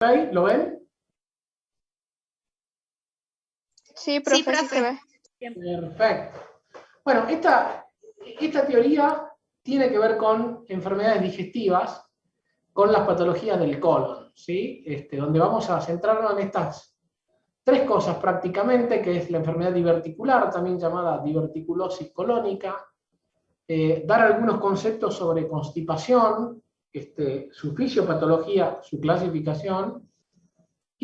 ¿Ahí? ¿Lo ven? Sí, profe, sí se ve. Perfecto. Bueno, esta teoría tiene que ver con enfermedades digestivas, con las patologías del colon, ¿sí? Donde vamos a centrarnos en estas tres cosas prácticamente, que es la enfermedad diverticular, también llamada diverticulosis colónica, dar algunos conceptos sobre constipación, su fisiopatología, su clasificación,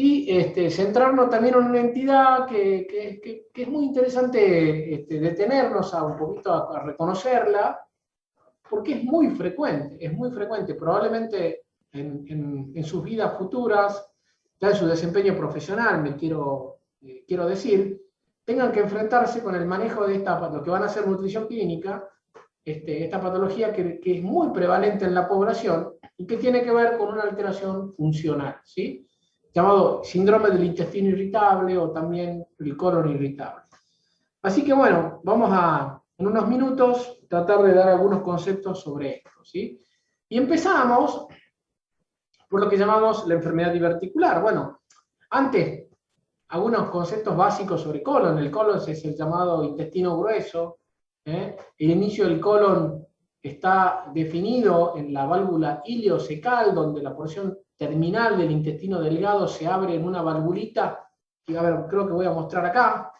y centrarnos también en una entidad que es muy interesante detenernos un poquito a reconocerla, porque es muy frecuente, probablemente en sus vidas futuras, ya en su desempeño profesional, quiero decir, tengan que enfrentarse con el manejo de lo que van a hacer nutrición clínica, esta patología que es muy prevalente en la población y que tiene que ver con una alteración funcional, ¿sí? Llamado síndrome del intestino irritable o también el colon irritable. Así que bueno, vamos en unos minutos, tratar de dar algunos conceptos sobre esto, ¿sí? Y empezamos por lo que llamamos la enfermedad diverticular. Bueno, antes, algunos conceptos básicos sobre colon. El colon es el llamado intestino grueso. El inicio del colon está definido en la válvula ileocecal, donde la porción terminal del intestino delgado se abre en una valvulita, que a ver, creo que voy a mostrar acá.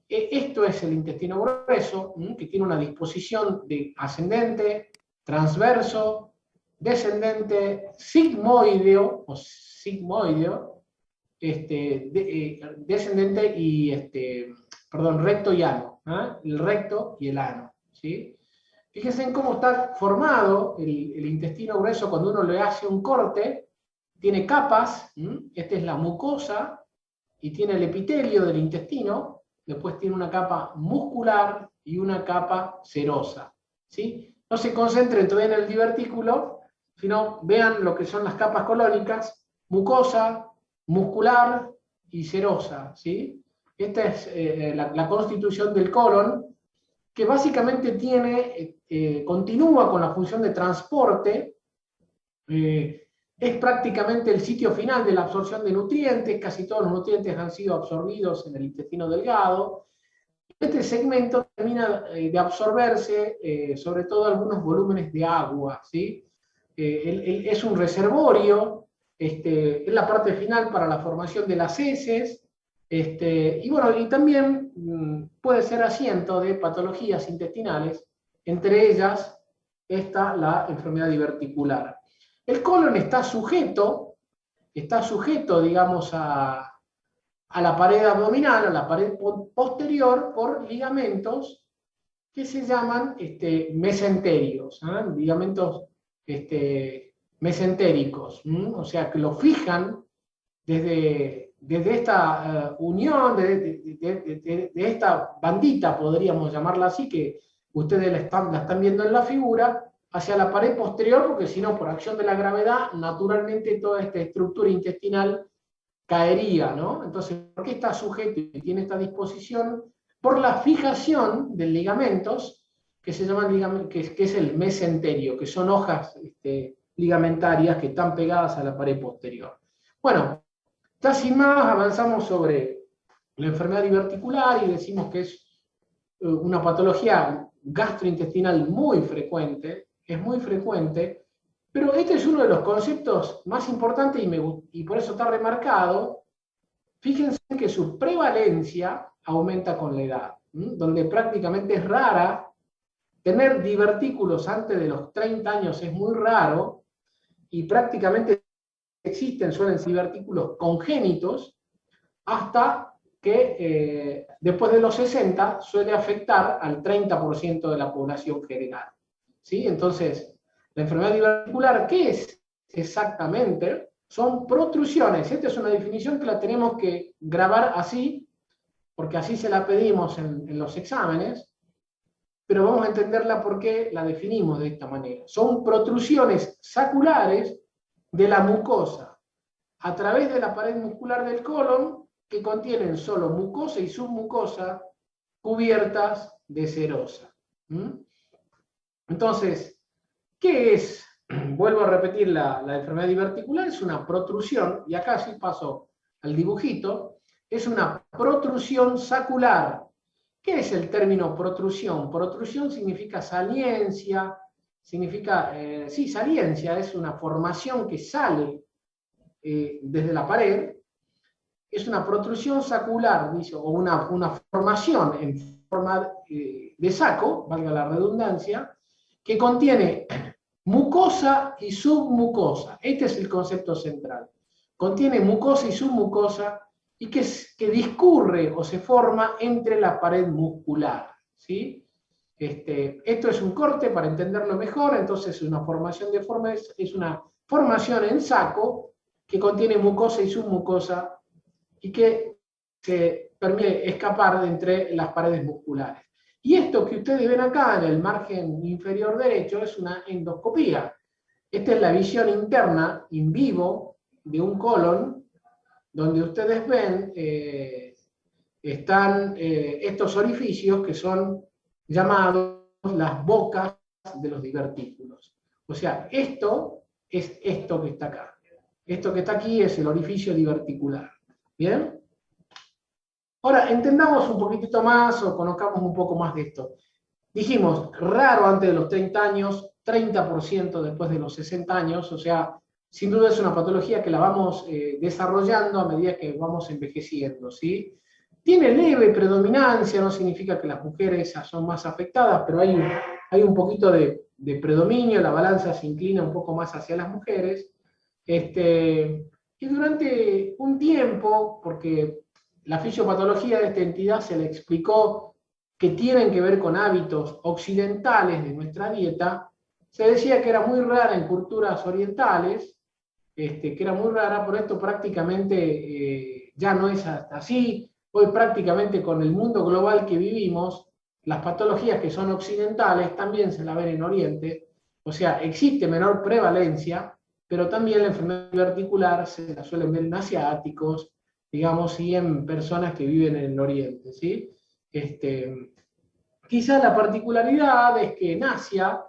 Esto es el intestino grueso, que tiene una disposición de ascendente, transverso, descendente, sigmoideo, descendente y, recto y ano, el recto y el ano, ¿sí? Fíjense en cómo está formado el intestino grueso cuando uno le hace un corte, tiene capas, esta es la mucosa, y tiene el epitelio del intestino, después tiene una capa muscular y una capa serosa, ¿sí? No se concentren todavía en el divertículo, sino vean lo que son las capas colónicas, mucosa, muscular y serosa, ¿sí? Esta es la constitución del colon, que básicamente continúa con la función de transporte, es prácticamente el sitio final de la absorción de nutrientes, casi todos los nutrientes han sido absorbidos en el intestino delgado. Este segmento termina de absorberse, sobre todo algunos volúmenes de agua, ¿sí? Es un reservorio, es la parte final para la formación de las heces, y bueno, y también puede ser asiento de patologías intestinales, entre ellas la enfermedad diverticular. El colon está sujeto, digamos, a la pared abdominal, a la pared posterior, por ligamentos que se llaman mesenterios, ligamentos mesentéricos, o sea, que lo fijan desde esta unión, de esta bandita, podríamos llamarla así, que ustedes la están viendo en la figura, hacia la pared posterior, porque si no, por acción de la gravedad, naturalmente toda esta estructura intestinal caería, ¿no? Entonces, ¿por qué está sujeto y tiene esta disposición? Por la fijación de ligamentos, que se llaman que es el mesenterio, que son hojas ligamentarias que están pegadas a la pared posterior. Bueno, ya sin más avanzamos sobre la enfermedad diverticular y decimos que es una patología gastrointestinal muy frecuente, es muy frecuente, pero este es uno de los conceptos más importantes y por eso está remarcado. Fíjense que su prevalencia aumenta con la edad, donde prácticamente es rara. Tener divertículos antes de los 30 años es muy raro y prácticamente suelen ser divertículos congénitos hasta que después de los 60 suele afectar al 30% de la población general, ¿sí? Entonces, la enfermedad diverticular, ¿qué es exactamente? Son protrusiones. Esta es una definición que la tenemos que grabar así, porque así se la pedimos en los exámenes, pero vamos a entenderla por qué la definimos de esta manera. Son protrusiones saculares de la mucosa a través de la pared muscular del colon, que contienen solo mucosa y submucosa cubiertas de serosa. Entonces, ¿qué es vuelvo a repetir, la enfermedad diverticular es una protrusión, y acá sí paso al dibujito, es una protrusión sacular. ¿Qué es el término protrusión? Protrusión significa saliencia, significa, sí, saliencia, es una formación que sale desde la pared, es una protrusión sacular, dice, o una formación en forma de saco, valga la redundancia, que contiene mucosa y submucosa. Este es el concepto central. Contiene mucosa y submucosa y que discurre o se forma entre la pared muscular. ¿Sí? Esto es un corte para entenderlo mejor, entonces es una formación es una formación en saco que contiene mucosa y submucosa y que se permite escapar de entre las paredes musculares. Y esto que ustedes ven acá en el margen inferior derecho es una endoscopía. Esta es la visión interna, in vivo, de un colon, donde ustedes ven están estos orificios que son llamados las bocas de los divertículos. O sea, esto es esto que está acá. Esto que está aquí es el orificio diverticular. ¿Bien? Ahora, entendamos un poquitito más o conozcamos un poco más de esto. Dijimos, raro antes de los 30 años, 30% después de los 60 años, o sea, sin duda es una patología que la vamos desarrollando a medida que vamos envejeciendo, ¿sí? Tiene leve predominancia, no significa que las mujeres son más afectadas, pero hay un poquito de predominio, la balanza se inclina un poco más hacia las mujeres. Y durante un tiempo, porque la fisiopatología de esta entidad se le explicó que tienen que ver con hábitos occidentales de nuestra dieta, se decía que era muy rara en culturas orientales, que era muy rara, pero esto prácticamente ya no es así. Hoy prácticamente con el mundo global que vivimos, las patologías que son occidentales también se la ven en Oriente, o sea, existe menor prevalencia, pero también la enfermedad articular se la suelen ver en asiáticos, digamos, y en personas que viven en el Oriente, ¿sí? Quizá la particularidad es que en Asia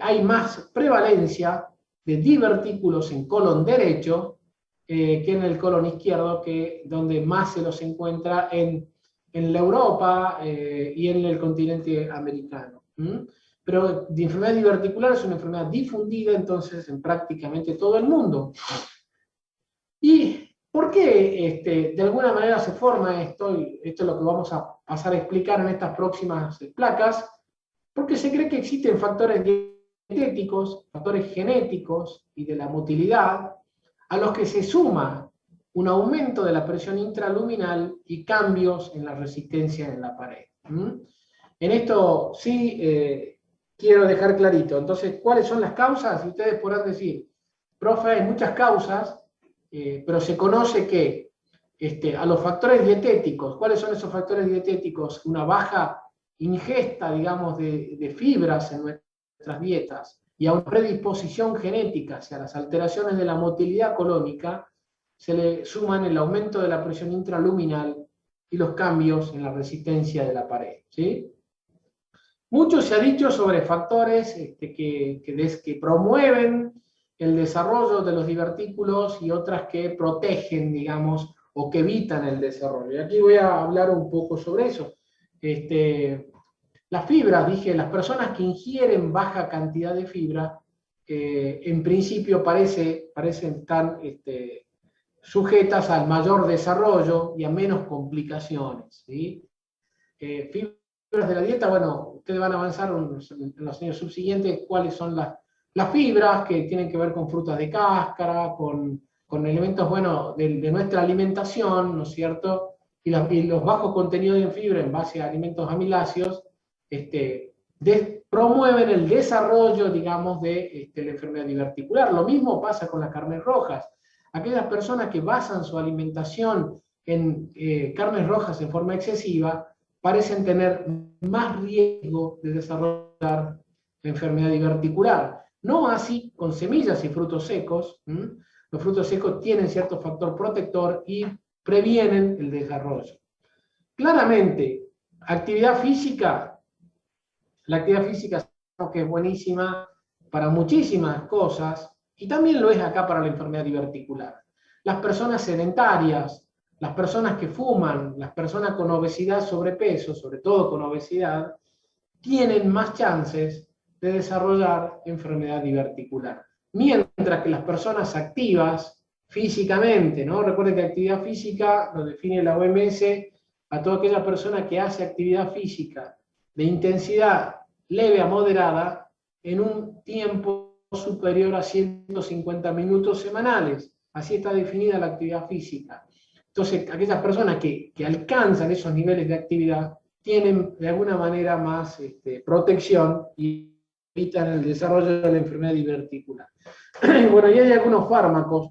hay más prevalencia de divertículos en colon derecho que en el colon izquierdo, donde más se los encuentra en la Europa y en el continente americano. Pero la enfermedad diverticular es una enfermedad difundida entonces en prácticamente todo el mundo. ¿Y por qué de alguna manera se forma esto? Y esto es lo que vamos a pasar a explicar en estas próximas placas, porque se cree que existen factores dietéticos, factores genéticos y de la motilidad, a los que se suma un aumento de la presión intraluminal y cambios en la resistencia en la pared. En esto sí quiero dejar clarito. Entonces, ¿cuáles son las causas? Y ustedes podrán decir, profe, hay muchas causas, pero se conoce que a los factores dietéticos, ¿cuáles son esos factores dietéticos? Una baja ingesta, digamos, de fibras en nuestras dietas y a una predisposición genética hacia las alteraciones de la motilidad colónica, se le suman el aumento de la presión intraluminal y los cambios en la resistencia de la pared. ¿Sí? Mucho se ha dicho sobre factores que promueven el desarrollo de los divertículos y otras que protegen, digamos, o que evitan el desarrollo. Y aquí voy a hablar un poco sobre eso. Las fibras, dije, las personas que ingieren baja cantidad de fibra, en principio parecen estar sujetas al mayor desarrollo y a menos complicaciones. ¿Sí? Fibras de la dieta, bueno, ustedes van a avanzar en los años subsiguientes cuáles son las fibras que tienen que ver con frutas de cáscara, con elementos, bueno, de nuestra alimentación, ¿no es cierto? Y los bajos contenidos en fibra en base a alimentos amiláceos, promueven el desarrollo, digamos, de la enfermedad diverticular. Lo mismo pasa con las carnes rojas. Aquellas personas que basan su alimentación en carnes rojas en forma excesiva, parecen tener más riesgo de desarrollar la enfermedad diverticular. No así con semillas y frutos secos. Los frutos secos tienen cierto factor protector y previenen el desarrollo. Claramente, actividad física, la actividad física que es buenísima, para muchísimas cosas, y también lo es acá para la enfermedad diverticular. Las personas sedentarias, las personas que fuman, las personas con obesidad, sobrepeso, sobre todo con obesidad, tienen más chances de desarrollar enfermedad diverticular. Mientras que las personas activas físicamente, ¿no? Recuerden que actividad física lo define la OMS a toda aquella persona que hace actividad física de intensidad leve a moderada en un tiempo superior a 150 minutos semanales. Así está definida la actividad física. Entonces, aquellas personas que alcanzan esos niveles de actividad tienen de alguna manera más protección y evitan el desarrollo de la enfermedad diverticular. Bueno, y hay algunos fármacos.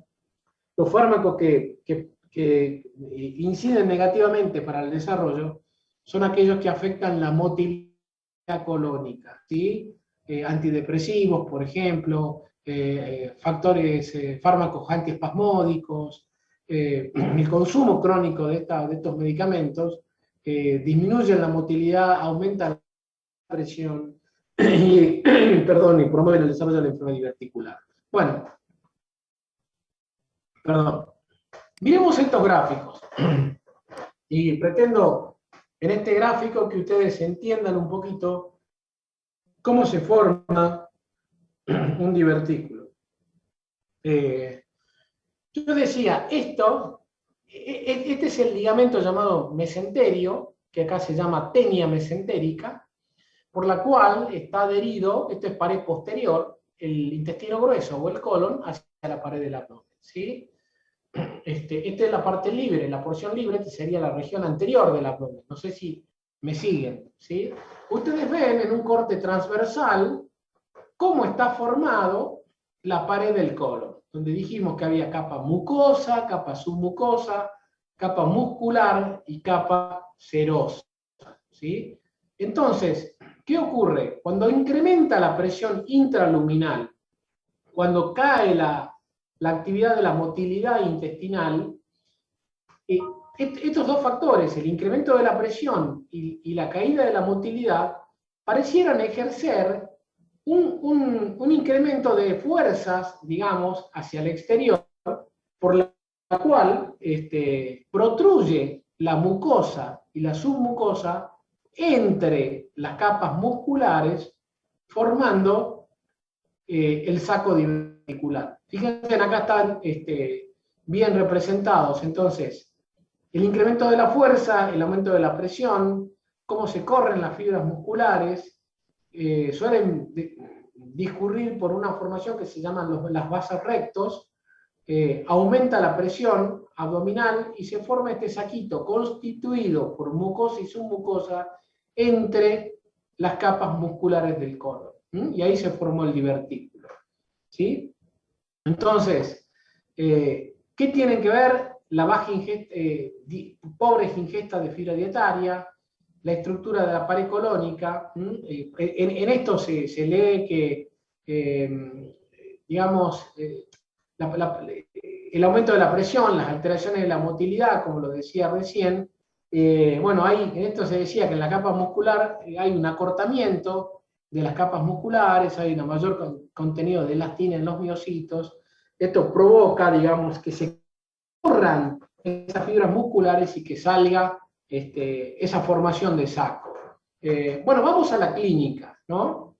Los fármacos que inciden negativamente para el desarrollo son aquellos que afectan la motilidad colónica, ¿sí? Antidepresivos, por ejemplo, fármacos antiespasmódicos, el consumo crónico de estos medicamentos disminuyen la motilidad, aumentan la presión y promueven el desarrollo de la enfermedad diverticular. Bueno, miremos estos gráficos. Y pretendo en este gráfico que ustedes entiendan un poquito cómo se forma un divertículo. Yo decía, este es el ligamento llamado mesenterio, que acá se llama tenia mesentérica, por la cual está adherido, esto es pared posterior, el intestino grueso o el colon hacia la pared del abdomen, ¿sí? Esta es la parte libre, la porción libre, que sería la región anterior del abdomen. No sé si me siguen, ¿sí? Ustedes ven en un corte transversal cómo está formado la pared del colon, donde dijimos que había capa mucosa, capa submucosa, capa muscular y capa serosa, ¿sí? Entonces, ¿qué ocurre? Cuando incrementa la presión intraluminal, cuando cae la actividad de la motilidad intestinal, estos dos factores, el incremento de la presión y la caída de la motilidad, parecieran ejercer un incremento de fuerzas, digamos, hacia el exterior, por la cual protruye la mucosa y la submucosa entre las capas musculares, formando el saco diverticular. Fíjense, acá están bien representados, entonces, el incremento de la fuerza, el aumento de la presión, cómo se corren las fibras musculares, suelen discurrir por una formación que se llaman las vasos rectos, aumenta la presión abdominal y se forma este saquito constituido por mucosa y submucosa entre las capas musculares del colon. Y ahí se formó el divertículo, ¿sí? Entonces, ¿qué tienen que ver la baja pobres ingestas de fibra dietaria, la estructura de la pared colónica? En esto se lee que, digamos, el aumento de la presión, las alteraciones de la motilidad, como lo decía recién, bueno, en esto se decía que en la capa muscular hay un acortamiento de las capas musculares, hay un mayor contenido de elastina en los miocitos. Esto provoca, digamos, que se corran esas fibras musculares y que salga esa formación de saco. Bueno, vamos a la clínica, ¿no?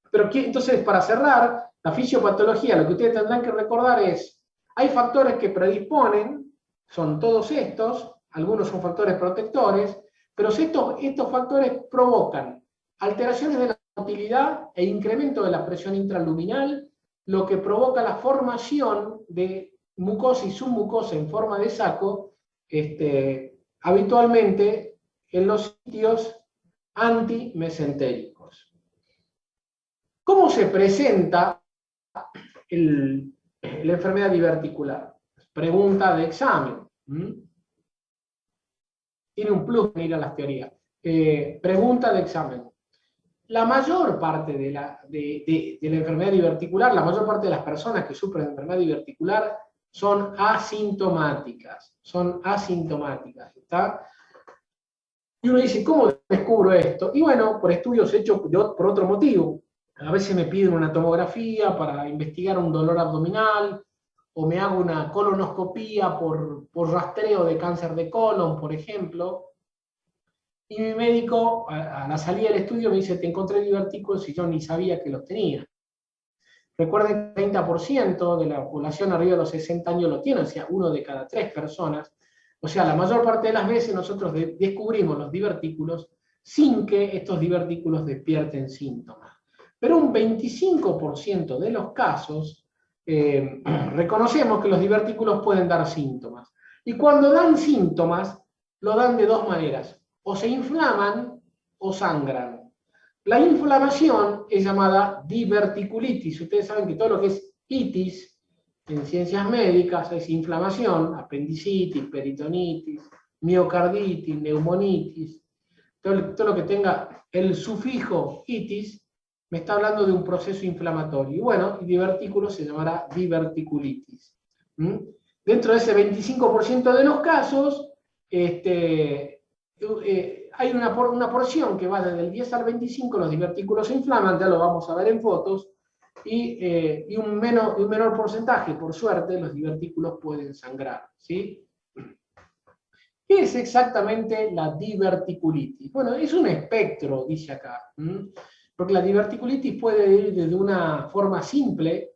Pero entonces, para cerrar, la fisiopatología, lo que ustedes tendrán que recordar es, hay factores que predisponen, son todos estos, algunos son factores protectores, pero estos factores provocan alteraciones de la motilidad e incremento de la presión intraluminal, lo que provoca la formación de mucosa y submucosa en forma de saco, habitualmente en los sitios antimesentéricos. ¿Cómo se presenta la enfermedad diverticular? Pregunta de examen. Tiene un plus en ir a las teorías. Pregunta de examen. La mayor parte de la enfermedad diverticular, la mayor parte de las personas que sufren de enfermedad diverticular son asintomáticas. ¿Está? Y uno dice, ¿cómo descubro esto? Y bueno, por estudios hechos por otro motivo. A veces me piden una tomografía para investigar un dolor abdominal, o me hago una colonoscopía por rastreo de cáncer de colon, por ejemplo. Y mi médico, a la salida del estudio, me dice, te encontré divertículos y yo ni sabía que los tenía. Recuerden que el 30% de la población arriba de los 60 años lo tiene, o sea, 1 de cada 3 personas. O sea, la mayor parte de las veces nosotros descubrimos los divertículos sin que estos divertículos despierten síntomas. Pero un 25% de los casos reconocemos que los divertículos pueden dar síntomas. Y cuando dan síntomas, lo dan de dos maneras. O se inflaman o sangran. La inflamación es llamada diverticulitis. Ustedes saben que todo lo que es itis en ciencias médicas es inflamación, apendicitis, peritonitis, miocarditis, neumonitis. Todo lo que tenga el sufijo itis me está hablando de un proceso inflamatorio. Y bueno, el divertículo se llamará diverticulitis. Dentro de ese 25% de los casos, hay una porción que va desde el 10 al 25, los divertículos se inflaman, ya lo vamos a ver en fotos, y un menor porcentaje, por suerte, los divertículos pueden sangrar, ¿sí? ¿Qué es exactamente la diverticulitis? Bueno, es un espectro, dice acá, porque la diverticulitis puede ir desde una forma simple,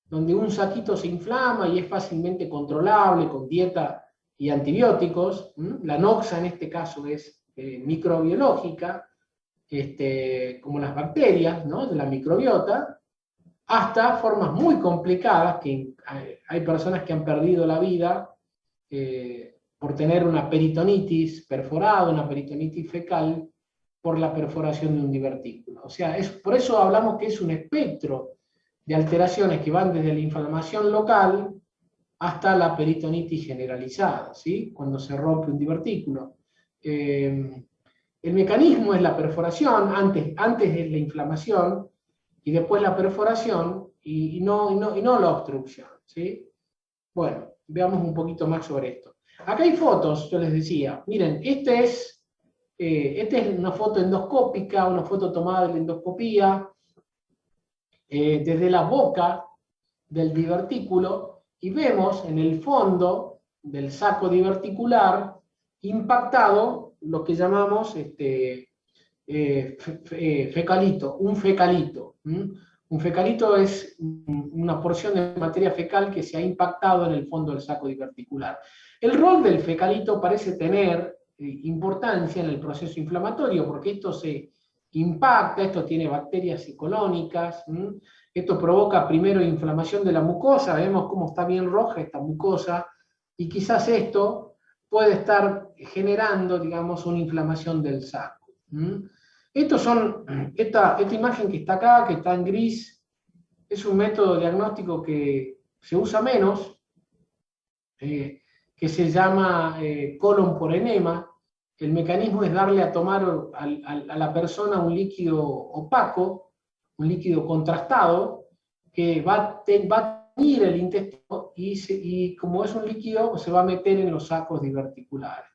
donde un saquito se inflama y es fácilmente controlable con dieta y antibióticos. La noxa en este caso es microbiológica, como las bacterias, ¿no?, de la microbiota, hasta formas muy complicadas, que hay personas que han perdido la vida por tener una peritonitis perforada, una peritonitis fecal, por la perforación de un divertículo. O sea, por eso hablamos que es un espectro de alteraciones que van desde la inflamación local hasta la peritonitis generalizada, ¿sí?, cuando se rompe un divertículo. El mecanismo es la perforación, antes es la inflamación, y después la perforación, y no la obstrucción, ¿sí? Bueno, veamos un poquito más sobre esto. Acá hay fotos, yo les decía, miren, esta es una foto endoscópica, una foto tomada de la endoscopía, desde la boca del divertículo, y vemos en el fondo del saco diverticular impactado lo que llamamos fecalito, un fecalito. Un fecalito es una porción de materia fecal que se ha impactado en el fondo del saco diverticular. El rol del fecalito parece tener importancia en el proceso inflamatorio, porque esto se impacta, esto tiene bacterias colónicas, esto provoca primero inflamación de la mucosa, vemos cómo está bien roja esta mucosa, y quizás esto puede estar generando, digamos, una inflamación del saco. Esta imagen que está acá, que está en gris, es un método diagnóstico que se usa menos, que se llama colon por enema. El mecanismo es darle a tomar a la persona un líquido opaco, un líquido contrastado, que va a teñir el intestino y como es un líquido, se va a meter en los sacos diverticulares.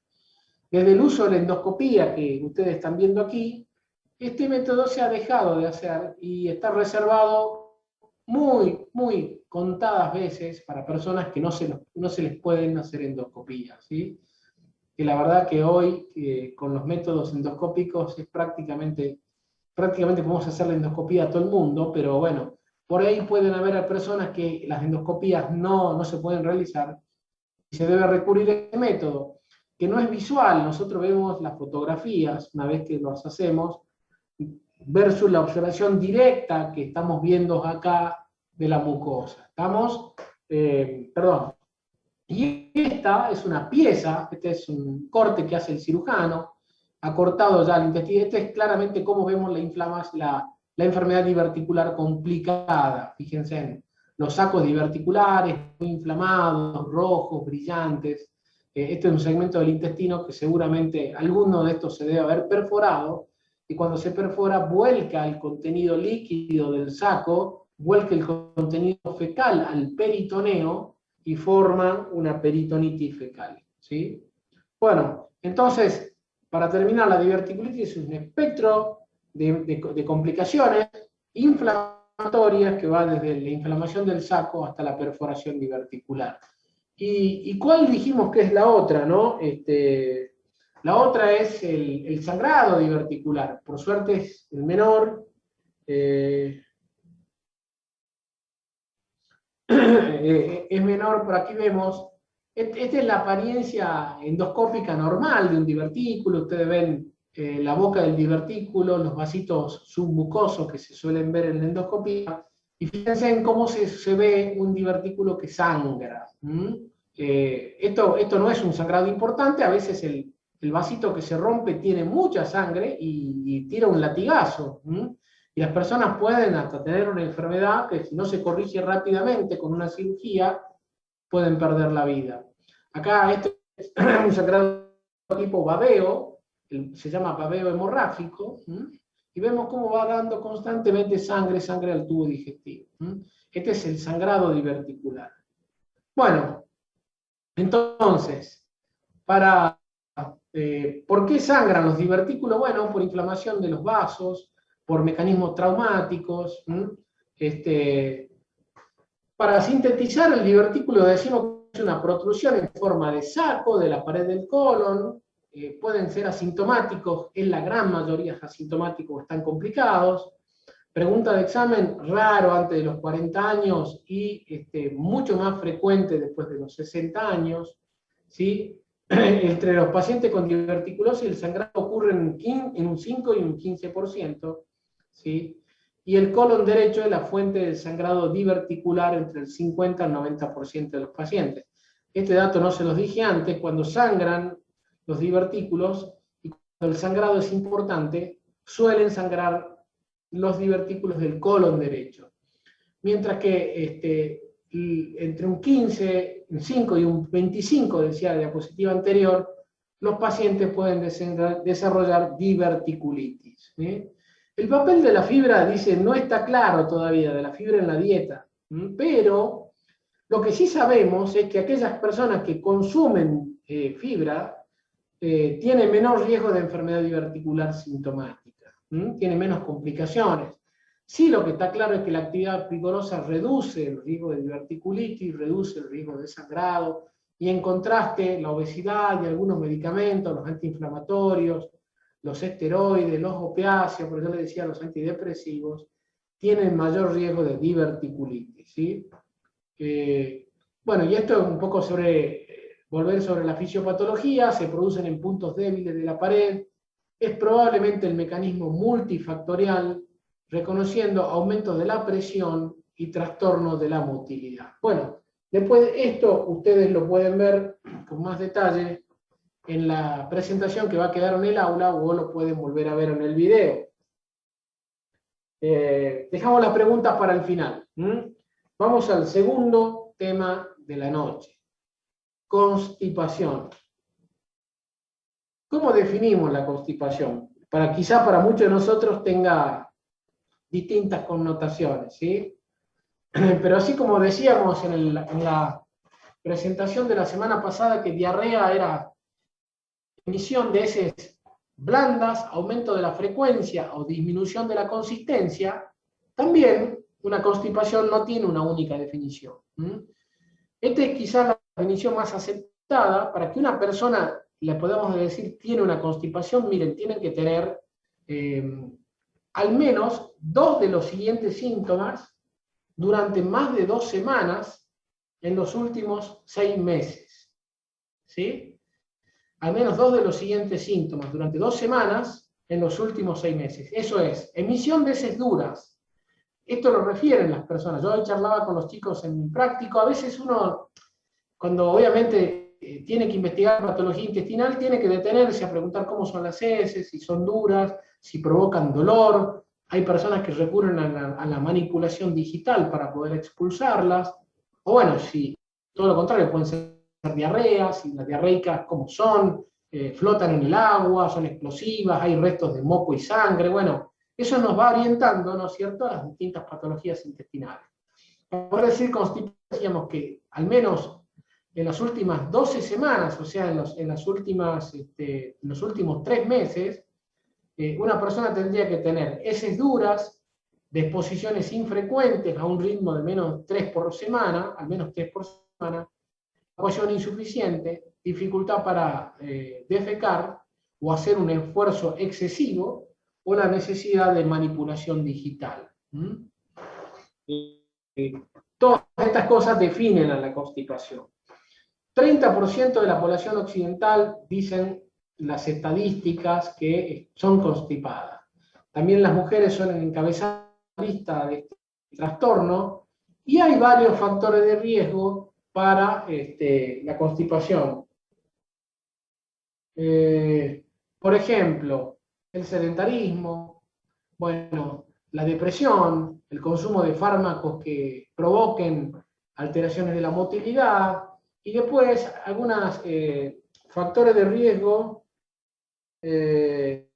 Desde el uso de la endoscopía que ustedes están viendo aquí, este método se ha dejado de hacer y está reservado muy contadas veces para personas que no se les pueden hacer endoscopías, ¿sí? Que la verdad que hoy, con los métodos endoscópicos, es prácticamente podemos hacer la endoscopía a todo el mundo, pero bueno, por ahí pueden haber personas que las endoscopías no se pueden realizar y se debe recurrir a este método, que no es visual. Nosotros vemos las fotografías una vez que las hacemos, versus la observación directa que estamos viendo acá de la mucosa. Y esta es una pieza, este es un corte que hace el cirujano, ha cortado ya el intestino. Este es claramente cómo vemos la enfermedad diverticular complicada. Fíjense en los sacos diverticulares, muy inflamados, rojos, brillantes. Este es un segmento del intestino que seguramente alguno de estos se debe haber perforado, y cuando se perfora vuelca el contenido líquido del saco, vuelca el contenido fecal al peritoneo y forman una peritonitis fecal, ¿sí? Bueno, entonces, para terminar, la diverticulitis es un espectro de complicaciones. inflamatorias, que va desde la inflamación del saco hasta la perforación diverticular. ¿Y cuál dijimos que es la otra, no? La otra es el sangrado diverticular. Por suerte es el menor. Es menor, por aquí vemos. Esta es la apariencia endoscópica normal de un divertículo. Ustedes ven la boca del divertículo, los vasitos submucosos que se suelen ver en la endoscopía. Y fíjense en cómo se ve un divertículo que sangra. Esto no es un sangrado importante, a veces el vasito que se rompe tiene mucha sangre y tira un latigazo. Y las personas pueden hasta tener una enfermedad que si no se corrige rápidamente con una cirugía, pueden perder la vida. Acá este es un sangrado tipo babeo, se llama babeo hemorrágico, y vemos cómo va dando constantemente sangre al tubo digestivo. Este es el sangrado diverticular. Bueno, entonces, ¿por qué sangran los divertículos? Bueno, por inflamación de los vasos, por mecanismos traumáticos. Para sintetizar, el divertículo decimos que es una protrusión en forma de saco de la pared del colon. Pueden ser asintomáticos, en la gran mayoría asintomáticos, están complicados. Pregunta de examen, raro antes de los 40 años y mucho más frecuente después de los 60 años. ¿Sí? Entre los pacientes con diverticulosis el sangrado ocurre en un 5 y un 15%. ¿Sí? Y el colon derecho es la fuente del sangrado diverticular entre el 50 y el 90% de los pacientes. Este dato no se los dije antes, cuando sangran los divertículos y cuando el sangrado es importante, suelen sangrar los divertículos del colon derecho. Mientras que entre un 15, un 5 y un 25, decía la diapositiva anterior, los pacientes pueden desarrollar diverticulitis. El papel de la fibra, dice, no está claro todavía, de la fibra en la dieta, pero lo que sí sabemos es que aquellas personas que consumen fibra tienen menor riesgo de enfermedad diverticular sintomática, tienen menos complicaciones. Sí, lo que está claro es que la actividad vigorosa reduce el riesgo de diverticulitis, reduce el riesgo de sangrado, y en contraste, la obesidad y algunos medicamentos, los antiinflamatorios, los esteroides, los opiáceos, por eso le decía los antidepresivos, tienen mayor riesgo de diverticulitis. ¿Sí? Bueno, y esto es un poco volver sobre la fisiopatología, se producen en puntos débiles de la pared, es probablemente el mecanismo multifactorial, reconociendo aumentos de la presión y trastornos de la motilidad. Bueno, después de esto ustedes lo pueden ver con más detalle en la presentación que va a quedar en el aula o lo pueden volver a ver en el video. Dejamos las preguntas para el final. Vamos al segundo tema de la noche. Constipación. ¿Cómo definimos la constipación? Quizá para muchos de nosotros tenga distintas connotaciones, ¿sí? Pero así como decíamos en la presentación de la semana pasada que diarrea era emisión de heces blandas, aumento de la frecuencia o disminución de la consistencia, también una constipación no tiene una única definición. Esta es quizás la definición más aceptada. Para que una persona le podamos decir tiene una constipación, miren, tienen que tener al menos 2 de los siguientes síntomas durante más de 2 semanas en los últimos 6 meses. ¿Sí? Al menos 2 de los siguientes síntomas durante 2 semanas en los últimos 6 meses. Eso es, emisión de heces duras. Esto lo refieren las personas. Yo hoy charlaba con los chicos en mi práctico. A veces uno, cuando obviamente tiene que investigar patología intestinal, tiene que detenerse a preguntar cómo son las heces, si son duras, si provocan dolor. Hay personas que recurren a la manipulación digital para poder expulsarlas. O bueno, si todo lo contrario, pueden ser diarreas, y las diarreicas como son, flotan en el agua, son explosivas, hay restos de moco y sangre. Bueno, eso nos va orientando, ¿no es cierto?, a las distintas patologías intestinales. Por decir constipación, decíamos que al menos en las últimas 12 semanas, o sea, en los últimos 3 meses, una persona tendría que tener heces duras, de exposiciones infrecuentes a un ritmo de menos 3 por semana, al menos 3 por semana, evacuación insuficiente, dificultad para defecar o hacer un esfuerzo excesivo, o la necesidad de manipulación digital. Todas estas cosas definen a la constipación. 30% de la población occidental, dicen las estadísticas, que son constipadas. También las mujeres suelen encabezar la lista de este trastorno, y hay varios factores de riesgo para la constipación. Por ejemplo, el sedentarismo, bueno, la depresión, el consumo de fármacos que provoquen alteraciones de la motilidad, y después algunos factores de riesgo que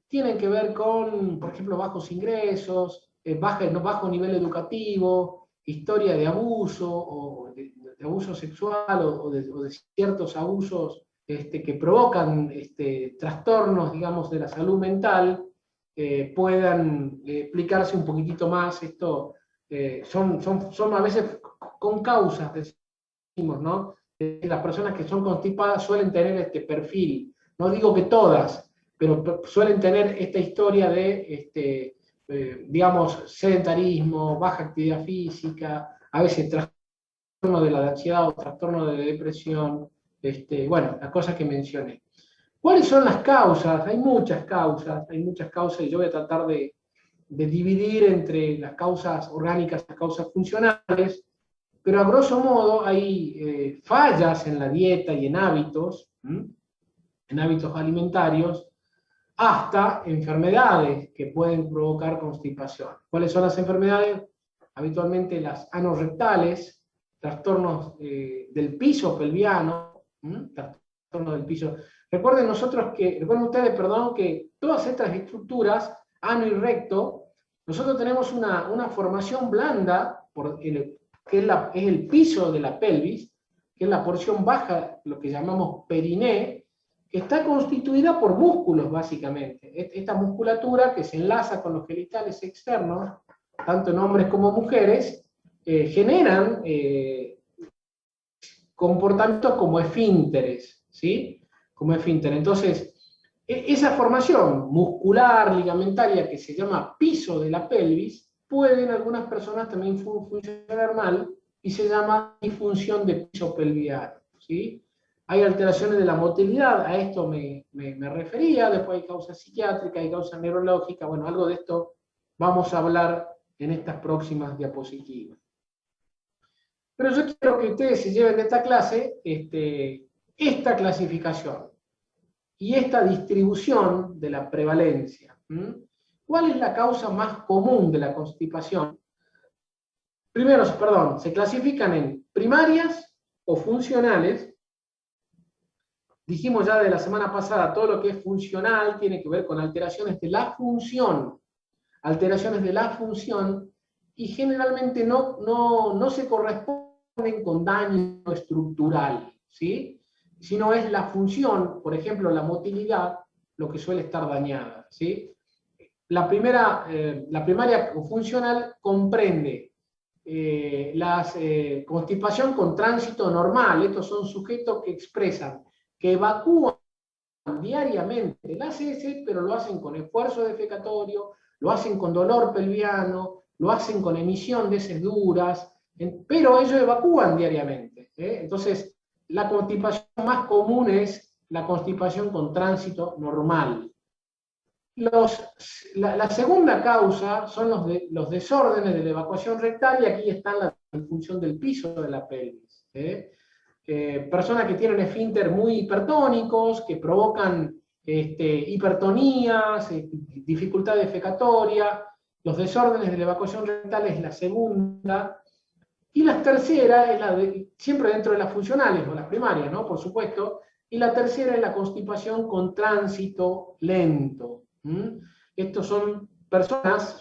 tienen que ver con, por ejemplo, bajos ingresos, bajo nivel educativo, historia de abuso, o de abuso sexual, o de ciertos abusos que provocan trastornos, digamos, de la salud mental, puedan explicarse un poquitito más. Esto son a veces con causas, decimos, ¿no? Las personas que son constipadas suelen tener este perfil. No digo que todas, pero suelen tener esta historia de, digamos, sedentarismo, baja actividad física, a veces trastorno de la ansiedad o trastorno de la depresión, bueno, las cosas que mencioné. ¿Cuáles son las causas? Hay muchas causas, y yo voy a tratar de dividir entre las causas orgánicas y las causas funcionales, pero a grosso modo hay fallas en la dieta y en hábitos alimentarios, hasta enfermedades que pueden provocar constipación. ¿Cuáles son las enfermedades? Habitualmente las anorrectales, trastornos del piso pelviano, trastornos del piso. Recuerden ustedes, que todas estas estructuras, ano y recto, nosotros tenemos una formación blanda, que es el piso de la pelvis, que es la porción baja, lo que llamamos periné, que está constituida por músculos, básicamente. Esta musculatura, que se enlaza con los genitales externos, tanto en hombres como mujeres, generan comportamientos como esfínteres, ¿sí? Como esfínteres. Entonces, esa formación muscular, ligamentaria, que se llama piso de la pelvis, puede en algunas personas también funcionar mal, y se llama disfunción de piso pelviano, ¿sí? Hay alteraciones de la motilidad, a esto me refería. Después hay causas psiquiátricas, hay causas neurológicas. Bueno, algo de esto vamos a hablar en estas próximas diapositivas. Pero yo quiero que ustedes se lleven de esta clase esta clasificación y esta distribución de la prevalencia. ¿Cuál es la causa más común de la constipación? Primero, se clasifican en primarias o funcionales. Dijimos ya de la semana pasada, todo lo que es funcional tiene que ver con alteraciones de la función. Alteraciones de la función, y generalmente no se corresponden con daño estructural, ¿sí? Sino es la función, por ejemplo, la motilidad, lo que suele estar dañada, ¿sí? La primaria funcional comprende constipación con tránsito normal. Estos son sujetos que expresan que evacúan diariamente las heces, pero lo hacen con esfuerzo defecatorio, lo hacen con dolor pelviano, lo hacen con emisión de heces duras, pero ellos evacúan diariamente. Entonces, la constipación más común es la constipación con tránsito normal. La segunda causa son los desórdenes de la evacuación rectal, y aquí está la disfunción del piso de la pelvis. Personas que tienen esfínter muy hipertónicos, que provocan hipertonías, dificultad defecatoria. Los desórdenes de la evacuación rectal es la segunda. Y la tercera es siempre dentro de las funcionales, o las primarias, ¿no? Por supuesto. Y la tercera es la constipación con tránsito lento. Estos son personas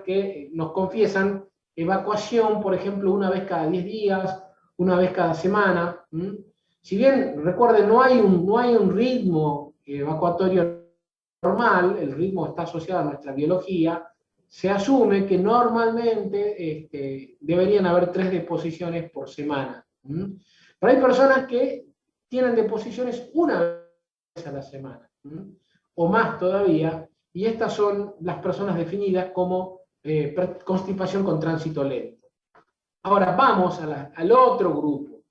que nos confiesan evacuación, por ejemplo, una vez cada 10 días, una vez cada semana. Si bien, recuerden, no hay un ritmo evacuatorio normal, el ritmo está asociado a nuestra biología, se asume que normalmente deberían haber 3 deposiciones por semana. Pero hay personas que tienen deposiciones una vez a la semana, o más todavía, y estas son las personas definidas como constipación con tránsito lento. Ahora vamos al otro grupo,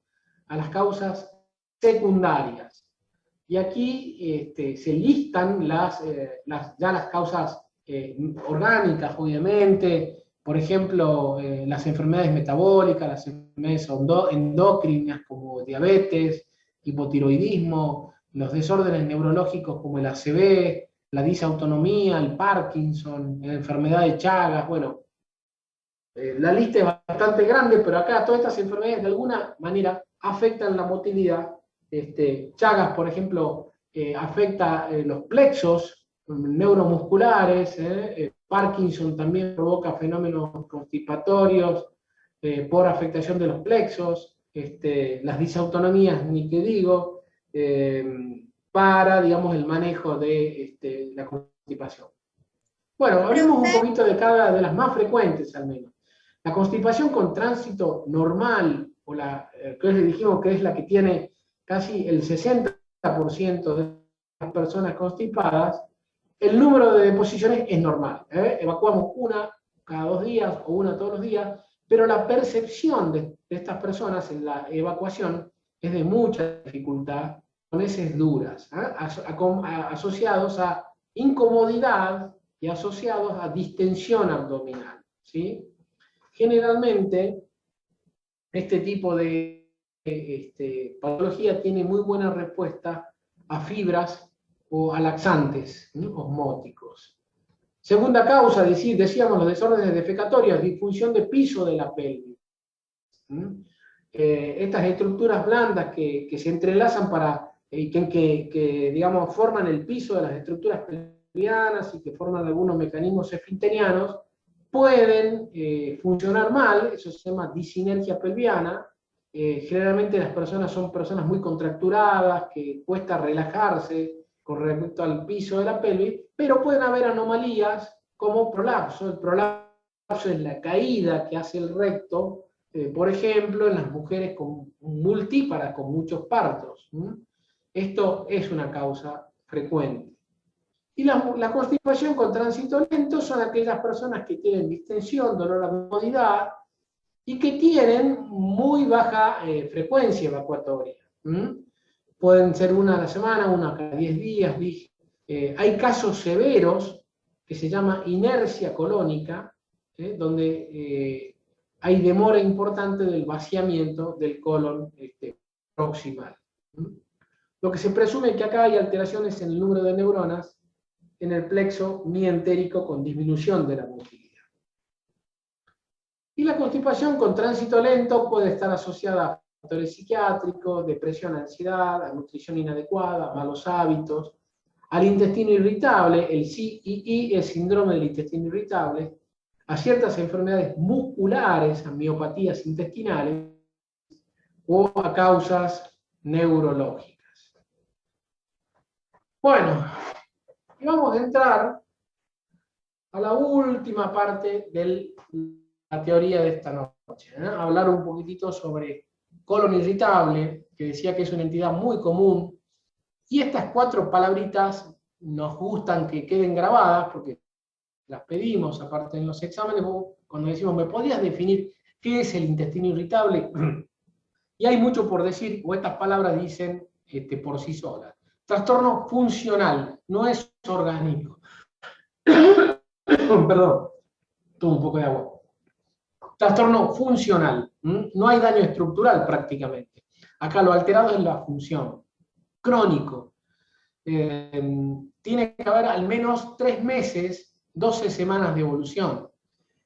a las causas secundarias. Y aquí se listan ya las causas orgánicas, obviamente, por ejemplo, las enfermedades metabólicas, las enfermedades endocrinas como diabetes, hipotiroidismo, los desórdenes neurológicos como el ACV, la disautonomía, el Parkinson, la enfermedad de Chagas, bueno, la lista es bastante grande, pero acá todas estas enfermedades de alguna manera afectan la motilidad. Chagas, por ejemplo, afecta los plexos neuromusculares, Parkinson también provoca fenómenos constipatorios por afectación de los plexos, las disautonomías, ni que digo, para, digamos, el manejo de la constipación. Bueno, hablemos un poquito de cada de las más frecuentes al menos. La constipación con tránsito normal, o que dijimos que es la que tiene casi el 60% de las personas constipadas, el número de deposiciones es normal. Evacuamos una cada 2 días o una todos los días, pero la percepción de estas personas en la evacuación es de mucha dificultad, con heces duras, asociados a incomodidad y asociados a distensión abdominal, ¿sí? Generalmente, este tipo de patología tiene muy buena respuesta a fibras o a laxantes osmóticos. Segunda causa, decíamos los desórdenes defecatorios, disfunción de piso de la pelvis. Estas estructuras blandas que se entrelazan que digamos, forman el piso de las estructuras pelvianas y que forman algunos mecanismos esfinterianos, pueden funcionar mal, eso se llama disinergia pelviana. Generalmente las personas son personas muy contracturadas, que cuesta relajarse con respecto al piso de la pelvis, pero pueden haber anomalías como prolapso. El prolapso es la caída que hace el recto, por ejemplo, en las mujeres multíparas, con muchos partos. Esto es una causa frecuente. Y la constipación con tránsito lento son aquellas personas que tienen distensión, dolor a la comodidad y que tienen muy baja frecuencia evacuatoria. Pueden ser una a la semana, una cada 10 días. Hay casos severos que se llama inercia colónica, donde hay demora importante del vaciamiento del colon proximal. Lo que se presume es que acá hay alteraciones en el número de neuronas en el plexo mientérico con disminución de la motilidad. Y la constipación con tránsito lento puede estar asociada a factores psiquiátricos, depresión, ansiedad, a nutrición inadecuada, a malos hábitos, al intestino irritable, el CII, el síndrome del intestino irritable, a ciertas enfermedades musculares, a miopatías intestinales, o a causas neurológicas. Bueno, y vamos a entrar a la última parte de la teoría de esta noche, hablar un poquitito sobre colon irritable, que decía que es una entidad muy común, y estas 4 palabritas nos gustan que queden grabadas, porque las pedimos, aparte en los exámenes, cuando decimos, ¿me podrías definir qué es el intestino irritable? Y hay mucho por decir, o estas palabras dicen por sí solas. Trastorno funcional, no es orgánico. Perdón, tomo un poco de agua. Trastorno funcional, no hay daño estructural prácticamente. Acá lo alterado es la función. Crónico, tiene que haber al menos 3 meses, 12 semanas de evolución.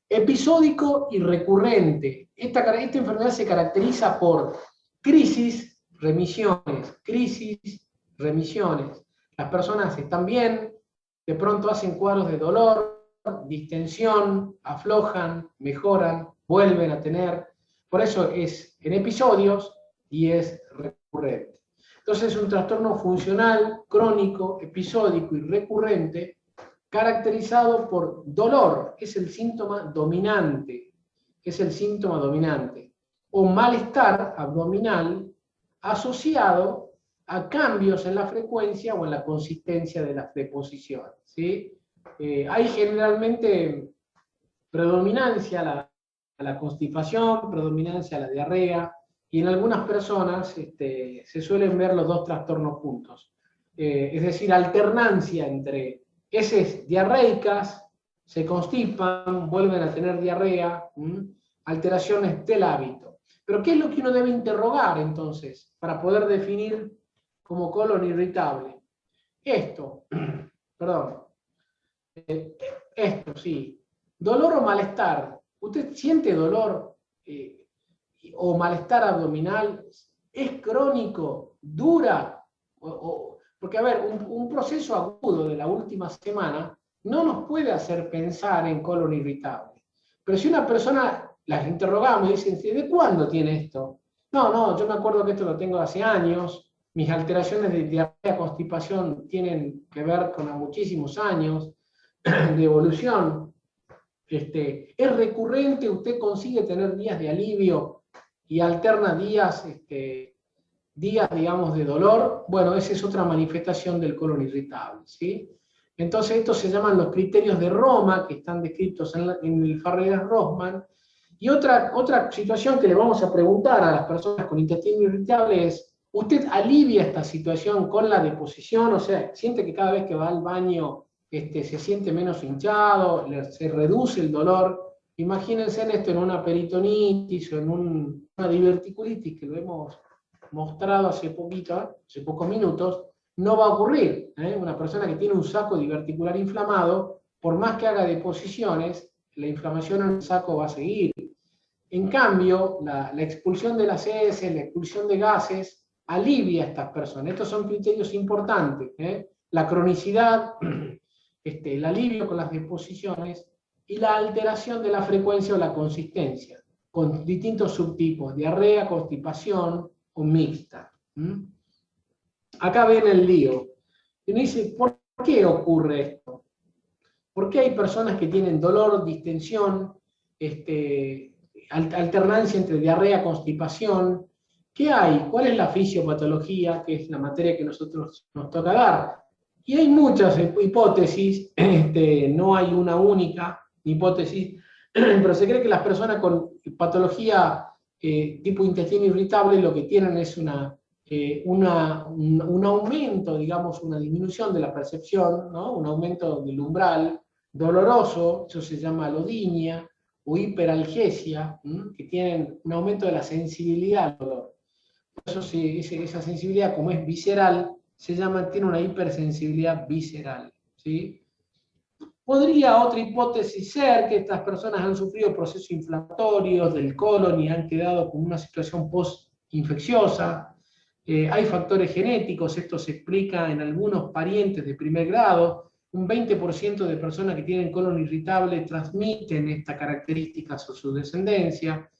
Episódico y recurrente. Esta enfermedad se caracteriza por crisis, remisiones, crisis, remisiones. Las personas están bien, de pronto hacen cuadros de dolor, distensión, aflojan, mejoran, vuelven a tener. Por eso es en episodios y es recurrente. Entonces es un trastorno funcional, crónico, episódico y recurrente, caracterizado por dolor, es el síntoma dominante, o malestar abdominal asociado a cambios en la frecuencia o en la consistencia de las deposiciones, ¿sí? Hay generalmente predominancia a la constipación, predominancia a la diarrea, y en algunas personas se suelen ver los dos trastornos juntos. Es decir, alternancia entre heces diarreicas, se constipan, vuelven a tener diarrea, alteraciones del hábito. Pero ¿qué es lo que uno debe interrogar entonces para poder definir como colon irritable? Esto, perdón, esto sí, dolor o malestar. ¿Usted siente dolor o malestar abdominal? ¿Es crónico? ¿Dura? Porque, a ver, un proceso agudo de la última semana no nos puede hacer pensar en colon irritable. Pero si una persona, las interrogamos y dicen, ¿de cuándo tiene esto? No, yo me acuerdo que esto lo tengo hace años, mis alteraciones de diarrea, constipación tienen que ver con muchísimos años de evolución. Es recurrente, usted consigue tener días de alivio y alterna días, digamos, de dolor. Bueno, esa es otra manifestación del colon irritable, ¿sí? Entonces, estos se llaman los criterios de Roma, que están descritos en el Farreras-Rossman. Y otra situación que le vamos a preguntar a las personas con intestino irritable es, ¿usted alivia esta situación con la deposición? O sea, ¿siente que cada vez que va al baño se siente menos hinchado, se reduce el dolor? Imagínense en esto en una peritonitis o en una diverticulitis, que lo hemos mostrado hace pocos minutos, no va a ocurrir. Una persona que tiene un saco diverticular inflamado, por más que haga deposiciones, la inflamación en el saco va a seguir. En cambio, la expulsión de las heces, la expulsión de gases, alivia a estas personas. Estos son criterios importantes. La cronicidad, el alivio con las deposiciones y la alteración de la frecuencia o la consistencia, con distintos subtipos, diarrea, constipación o mixta. Acá viene el lío. Y uno dice, ¿por qué ocurre esto? ¿Por qué hay personas que tienen dolor, distensión, alternancia entre diarrea, constipación? ¿Qué hay? ¿Cuál es la fisiopatología, que es la materia que nosotros nos toca dar? Y hay muchas hipótesis, no hay una única hipótesis, pero se cree que las personas con patología tipo intestino irritable lo que tienen es un aumento, digamos, una disminución de la percepción, ¿no? Un aumento del umbral doloroso, eso se llama alodinia o hiperalgesia, que tienen un aumento de la sensibilidad al dolor. Por eso esa sensibilidad, como es visceral, tiene una hipersensibilidad visceral, ¿sí? Podría otra hipótesis ser que estas personas han sufrido procesos inflamatorios del colon y han quedado con una situación post-infecciosa. Hay factores genéticos, esto se explica en algunos parientes de primer grado. Un 20% de personas que tienen colon irritable transmiten esta característica a su descendencia.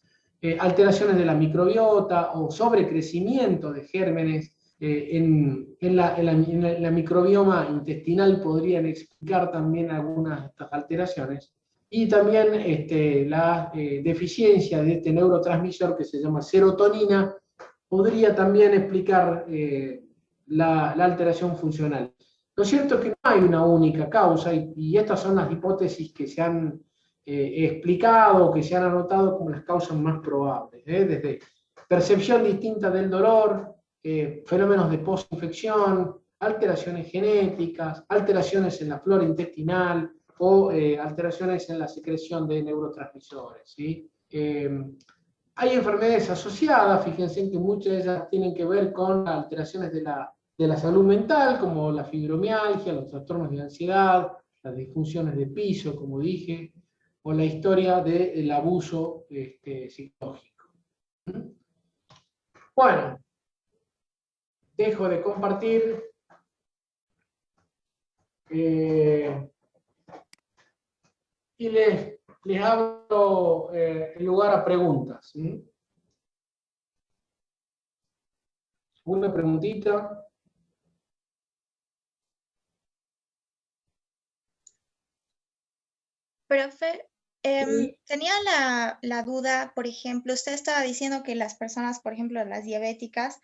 Alteraciones de la microbiota o sobrecrecimiento de gérmenes en la microbioma intestinal podrían explicar también algunas de estas alteraciones. Y también la deficiencia de este neurotransmisor que se llama serotonina podría también explicar la alteración funcional. Lo cierto es que no hay una única causa y estas son las hipótesis que se han explicado, que se han anotado como las causas más probables, desde percepción distinta del dolor, fenómenos de postinfección, alteraciones genéticas, alteraciones en la flora intestinal o alteraciones en la secreción de neurotransmisores, ¿sí? Hay enfermedades asociadas, fíjense que muchas de ellas tienen que ver con alteraciones de la salud mental, como la fibromialgia, los trastornos de ansiedad, las disfunciones de piso, como dije, o la historia del abuso psicológico. Bueno, dejo de compartir. Y les abro el lugar a preguntas. ¿Alguna preguntita? Profe, Sí. tenía la duda, por ejemplo, usted estaba diciendo que las personas, por ejemplo, las diabéticas,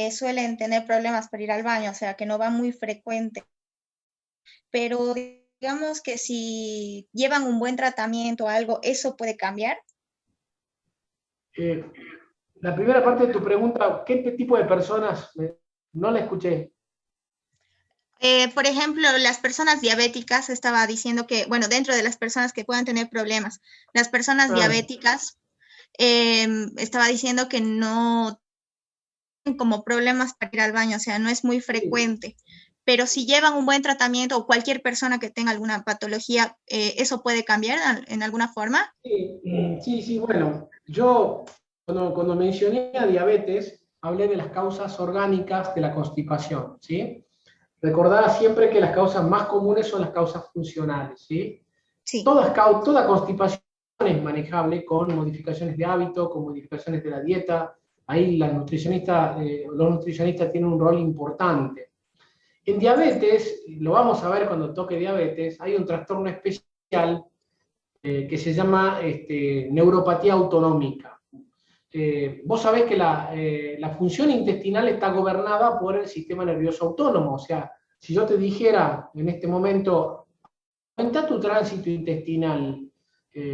suelen tener problemas para ir al baño, o sea, que no va muy frecuente, pero digamos que si llevan un buen tratamiento o algo, ¿eso puede cambiar? Eh, la primera parte de tu pregunta, ¿qué tipo de personas? No la escuché. Por ejemplo, las personas diabéticas, estaba diciendo que, bueno, dentro de las personas que puedan tener problemas, las personas Ah, diabéticas, estaba diciendo que no tienen como problemas para ir al baño, o sea, no es muy sí, frecuente. Pero si llevan un buen tratamiento o cualquier persona que tenga alguna patología, ¿eso puede cambiar en alguna forma? sí, sí, sí, bueno, yo cuando mencioné a diabetes, hablé de las causas orgánicas de la constipación, ¿sí? Recordá siempre que las causas más comunes son las causas funcionales, ¿sí? Sí. Toda constipación es manejable con modificaciones de hábito, con modificaciones de la dieta. Ahí los nutricionistas tienen un rol importante. En diabetes, lo vamos a ver cuando toque diabetes, hay un trastorno especial que se llama neuropatía autonómica. Vos sabés que la función intestinal está gobernada por el sistema nervioso autónomo. O sea, si yo te dijera en este momento, aumenta tu tránsito intestinal,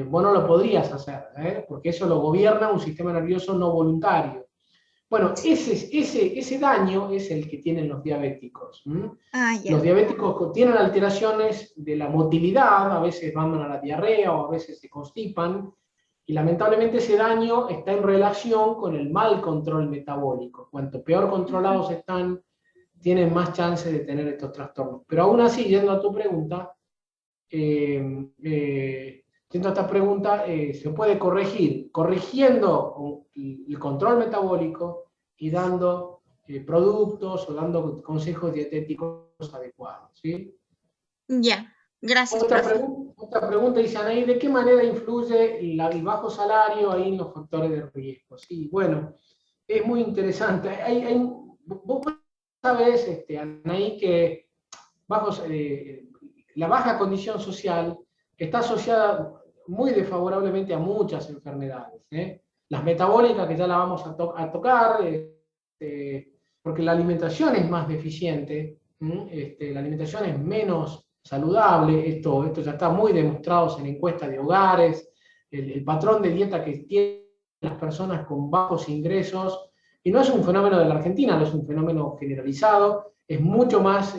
vos no lo podrías hacer, porque eso lo gobierna un sistema nervioso no voluntario. Bueno, ese daño es el que tienen los diabéticos. Ah, Los ya. diabéticos tienen alteraciones de la motilidad, a veces van a la diarrea o a veces se constipan, y lamentablemente ese daño está en relación con el mal control metabólico. Cuanto peor controlados están, tienen más chance de tener estos trastornos. Pero aún así, yendo a tu pregunta, yendo a esta pregunta, se puede corregir, corrigiendo el control metabólico y dando productos o dando consejos dietéticos adecuados. ¿Sí? Ya. Gracias, profe. Otra pregunta dice Anaí, ¿de qué manera influye el bajo salario ahí en los factores de riesgo? Sí, bueno, es muy interesante. Vos sabés, Anaí, que bajos, la baja condición social está asociada muy desfavorablemente a muchas enfermedades. Las metabólicas, que ya la vamos a tocar, porque la alimentación es más deficiente, la alimentación es menos saludable, esto ya está muy demostrado en encuestas de hogares, el patrón de dieta que tienen las personas con bajos ingresos, y no es un fenómeno de la Argentina, no es un fenómeno generalizado, es mucho más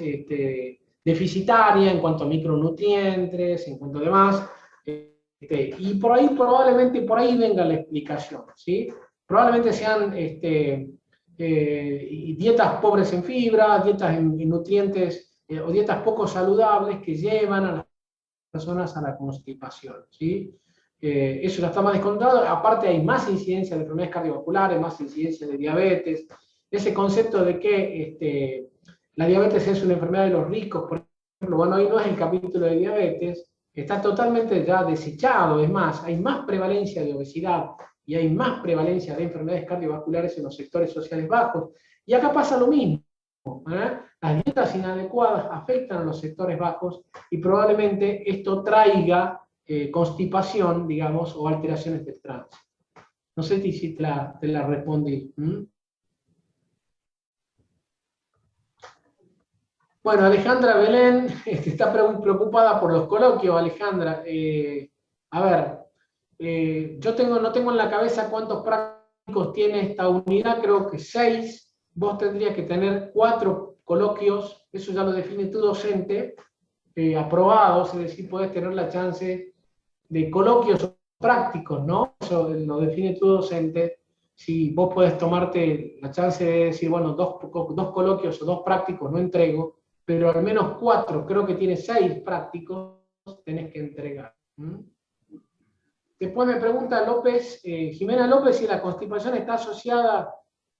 deficitaria en cuanto a micronutrientes, en cuanto a demás, y por ahí probablemente por ahí venga la explicación, ¿sí? Probablemente sean dietas pobres en fibra, dietas en nutrientes o dietas poco saludables que llevan a las personas a la constipación, ¿sí? Eso ya está más descontado, aparte hay más incidencia de enfermedades cardiovasculares, más incidencia de diabetes, ese concepto de que la diabetes es una enfermedad de los ricos, por ejemplo, bueno, hoy no es el capítulo de diabetes, está totalmente ya desechado, es más, hay más prevalencia de obesidad y hay más prevalencia de enfermedades cardiovasculares en los sectores sociales bajos, y acá pasa lo mismo. Las dietas inadecuadas afectan a los sectores bajos y probablemente esto traiga constipación, digamos, o alteraciones del tránsito. No sé si te la respondí. Bueno, Alejandra Belén está preocupada por los coloquios, Alejandra. A ver, no tengo en la cabeza cuántos prácticos tiene esta unidad, creo que 6. Vos tendrías que tener 4 coloquios, eso ya lo define tu docente, aprobados, es decir, podés tener la chance de coloquios prácticos, ¿no? Eso lo define tu docente. Si vos podés tomarte la chance de decir, bueno, dos coloquios o 2 prácticos no entrego, pero al menos 4, creo que tiene 6 prácticos, tenés que entregar. Después me pregunta Jimena López, si la constipación está asociada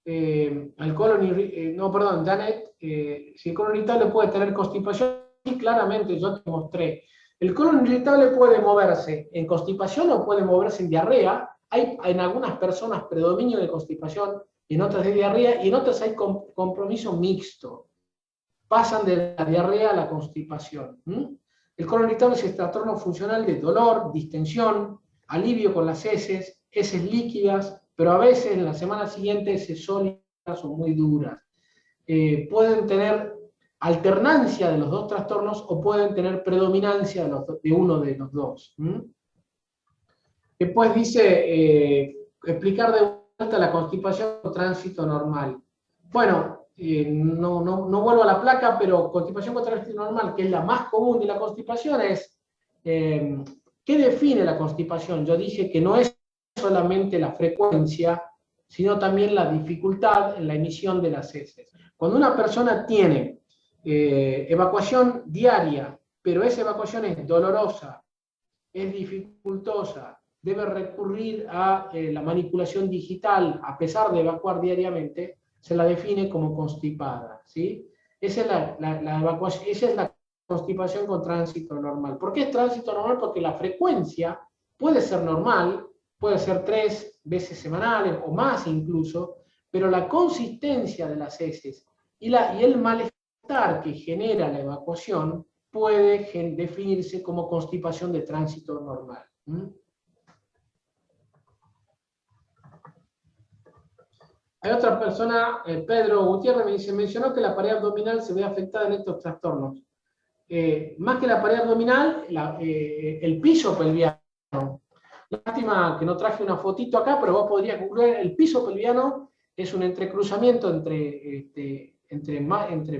al colon irritable, no, perdón, Janet, si el colon irritable puede tener constipación, sí, claramente, yo te mostré. El colon irritable puede moverse en constipación o puede moverse en diarrea. Hay en algunas personas predominio de constipación en otras de diarrea, y en otras hay compromiso mixto. Pasan de la diarrea a la constipación. El colon irritable es el trastorno funcional de dolor, distensión, alivio con las heces líquidas, pero a veces en la semana siguiente heces sólidas o muy duras. Pueden tener alternancia de los dos trastornos o pueden tener predominancia de uno de los dos. Después dice, explicar de vuelta la constipación con tránsito normal. Bueno, no vuelvo a la placa, pero constipación con tránsito normal, que es la más común de la constipación, es, ¿qué define la constipación? Yo dije que no es solamente la frecuencia, sino también la dificultad en la emisión de las heces. Cuando una persona tiene evacuación diaria, pero esa evacuación es dolorosa, es dificultosa, debe recurrir a la manipulación digital a pesar de evacuar diariamente, se la define como constipada, ¿sí? Esa es la constipación con tránsito normal. ¿Por qué es tránsito normal? Porque la frecuencia puede ser normal, puede ser 3 veces semanales o más incluso, pero la consistencia de las heces y el malestar que genera la evacuación puede definirse como constipación de tránsito normal. Hay otra persona, Pedro Gutiérrez, me dice, mencionó que la pared abdominal se ve afectada en estos trastornos. Más que la pared abdominal, el piso pelviano. Lástima que no traje una fotito acá, pero vos podrías googlear. El piso pelviano es un entrecruzamiento entre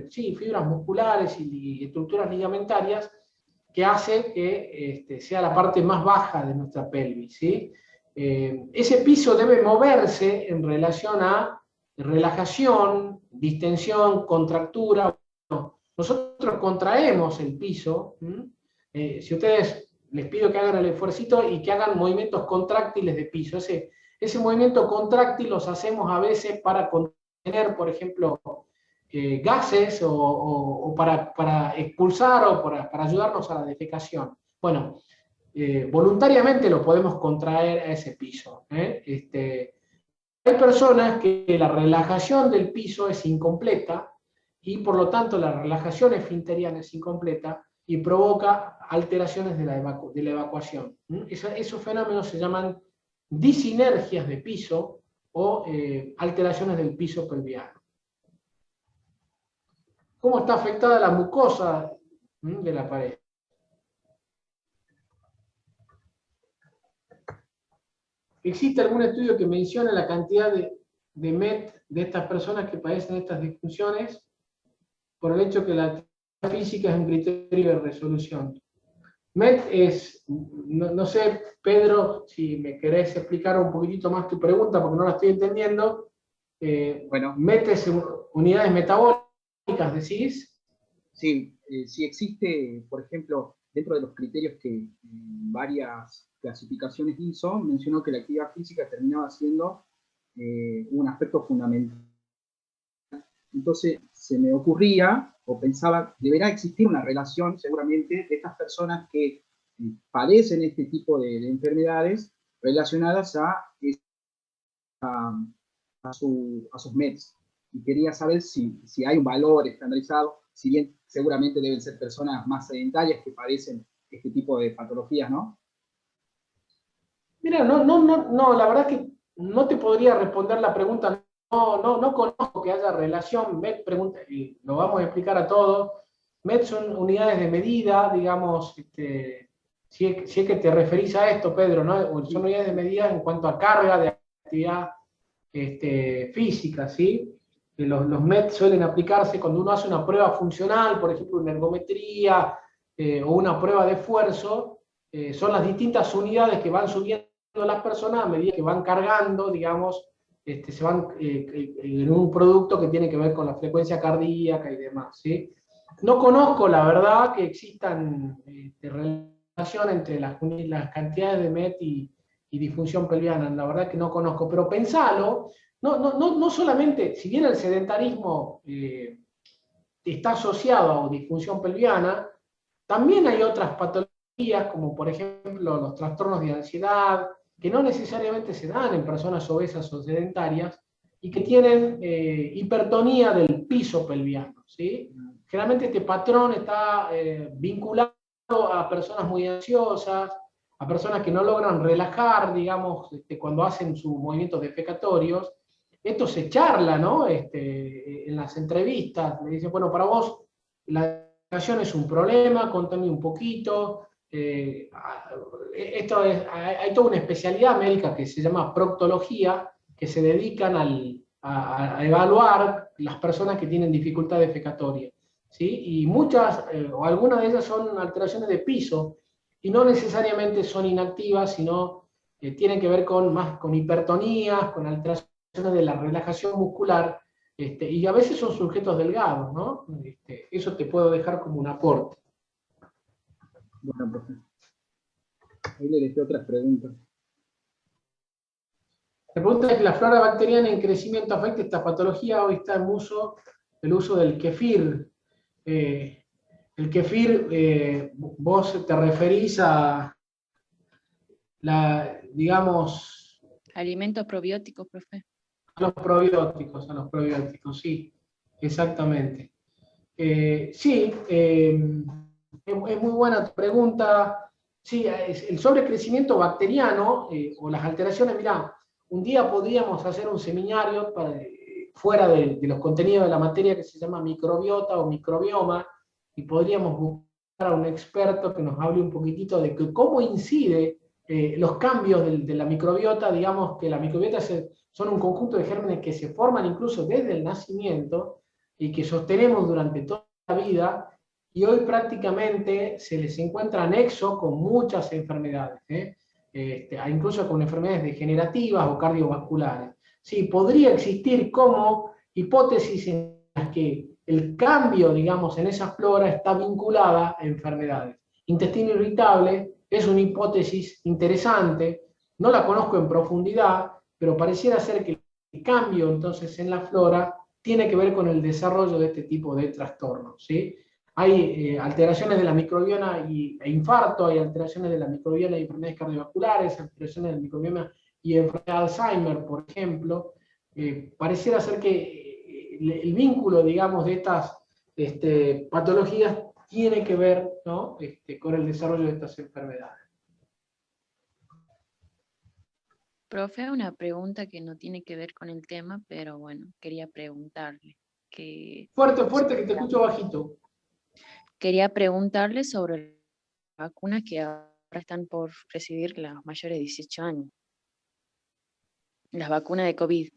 fibras musculares y estructuras ligamentarias que hace que sea la parte más baja de nuestra pelvis, ¿sí? Ese piso debe moverse en relación a relajación, distensión, contractura. Nosotros contraemos el piso. Si ustedes les pido que hagan el esfuercito y que hagan movimientos contráctiles de piso. Ese movimiento contráctil los hacemos a veces para contener, por ejemplo, gases o para expulsar o para ayudarnos a la defecación. Bueno, voluntariamente lo podemos contraer a ese piso. Hay personas que la relajación del piso es incompleta y por lo tanto la relajación esfinteriana es incompleta y provoca alteraciones de la evacuación. Esos fenómenos se llaman disinergias de piso o alteraciones del piso pelviano. ¿Cómo está afectada la mucosa de la pared? ¿Existe algún estudio que mencione la cantidad de MET de estas personas que padecen estas disfunciones por el hecho que la actividad física es un criterio de resolución? MET es, no sé, Pedro, si me querés explicar un poquitito más tu pregunta porque no la estoy entendiendo. Bueno, MET es unidades metabólicas, ¿decís? Sí, sí existe, por ejemplo, dentro de los criterios que varias clasificaciones hizo, mencionó que la actividad física terminaba siendo un aspecto fundamental. Entonces se me ocurría o pensaba, deberá existir una relación seguramente de estas personas que padecen este tipo de enfermedades relacionadas a sus METs. Y quería saber si hay un valor estandarizado, si bien seguramente deben ser personas más sedentarias que padecen este tipo de patologías, ¿no? Mira, no, la verdad que no te podría responder la pregunta. No conozco que haya relación. MET pregunta, y lo vamos a explicar a todos. MET son unidades de medida, digamos, si es que te referís a esto, Pedro, ¿no? Son unidades de medida en cuanto a carga de actividad física, ¿sí? Los MET suelen aplicarse cuando uno hace una prueba funcional, por ejemplo, una ergometría o una prueba de esfuerzo. Son las distintas unidades que van subiendo las personas a medida que van cargando, digamos, se van en un producto que tiene que ver con la frecuencia cardíaca y demás, ¿sí? No conozco, la verdad, que existan relación entre las cantidades de MET y disfunción pelviana, la verdad que no conozco, pero pensalo, no solamente, si bien el sedentarismo está asociado a disfunción pelviana, también hay otras patologías, como por ejemplo los trastornos de ansiedad, que no necesariamente se dan en personas obesas o sedentarias, y que tienen hipertonía del piso pelviano, ¿sí? Generalmente este patrón está vinculado a personas muy ansiosas, a personas que no logran relajar, digamos, cuando hacen sus movimientos defecatorios. Esto se charla, ¿no? En las entrevistas, le dicen, bueno, para vos la defecación es un problema, contame un poquito. Hay toda una especialidad médica que se llama proctología, que se dedican a evaluar las personas que tienen dificultad defecatoria, ¿sí? Y muchas, o algunas de ellas son alteraciones de piso, y no necesariamente son inactivas, sino tienen que ver más con hipertonías, con alteraciones de la relajación muscular, y a veces son sujetos delgados, ¿no? Eso te puedo dejar como un aporte. Bueno, profe. Ahí le dejé otras preguntas. La pregunta es que la flora bacteriana en crecimiento afecta esta patología. Hoy está en uso el uso del kefir. El kefir, vos te referís a digamos... Alimentos probióticos, profe. A los probióticos, sí, exactamente. Sí, es muy buena tu pregunta. Sí, el sobrecrecimiento bacteriano o las alteraciones, mirá, un día podríamos hacer un seminario fuera de los contenidos de la materia que se llama microbiota o microbioma, y podríamos buscar a un experto que nos hable un poquitito de cómo incide los cambios de la microbiota. Digamos que la microbiota son un conjunto de gérmenes que se forman incluso desde el nacimiento y que sostenemos durante toda la vida, y hoy prácticamente se les encuentra nexo con muchas enfermedades, incluso con enfermedades degenerativas o cardiovasculares. Sí, podría existir como hipótesis en las que el cambio, digamos, en esa flora está vinculada a enfermedades. Intestino irritable es una hipótesis interesante, no la conozco en profundidad, pero pareciera ser que el cambio entonces en la flora tiene que ver con el desarrollo de este tipo de trastornos, ¿sí? Hay alteraciones de la microbioma e infarto, hay alteraciones de la microbioma y enfermedades cardiovasculares, alteraciones del microbioma y enfermedad de Alzheimer, por ejemplo. Pareciera ser que el vínculo, digamos, de estas patologías tiene que ver, ¿no? Con el desarrollo de estas enfermedades. Profe, una pregunta que no tiene que ver con el tema, pero bueno, quería preguntarle. Fuerte, que te escucho bajito. Quería preguntarle sobre las vacunas que ahora están por recibir las mayores de 18 años. Las vacunas de COVID.